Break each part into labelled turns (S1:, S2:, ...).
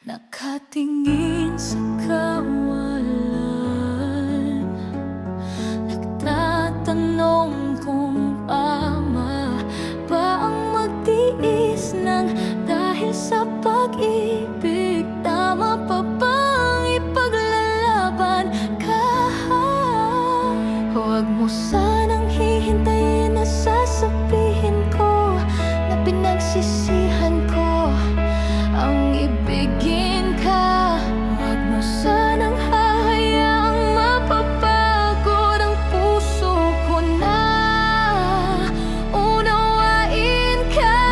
S1: Nakatingin sa kawalan, nagtatanong kung tama ba ang magtiis ng dahil sa pag-ibig. Tama pa bang ipaglalaban ka? Huwag mo sanang hihintayin na sasabihin ko na pinagsisihan ko ang ibigin ka. Huwag mo sanang hahayaang mapapagod ang puso ko na unawain ka.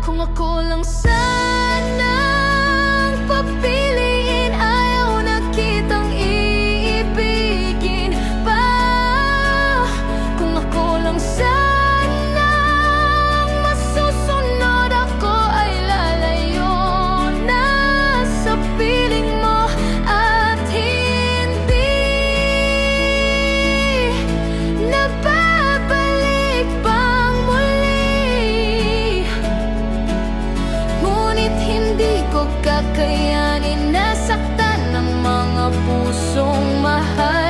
S1: Kung ako lang sanang papiliin, ayaw na kitang iibigin pa. Kung ako lang sanang kakayanin nasaktan ng mga pusong mahal.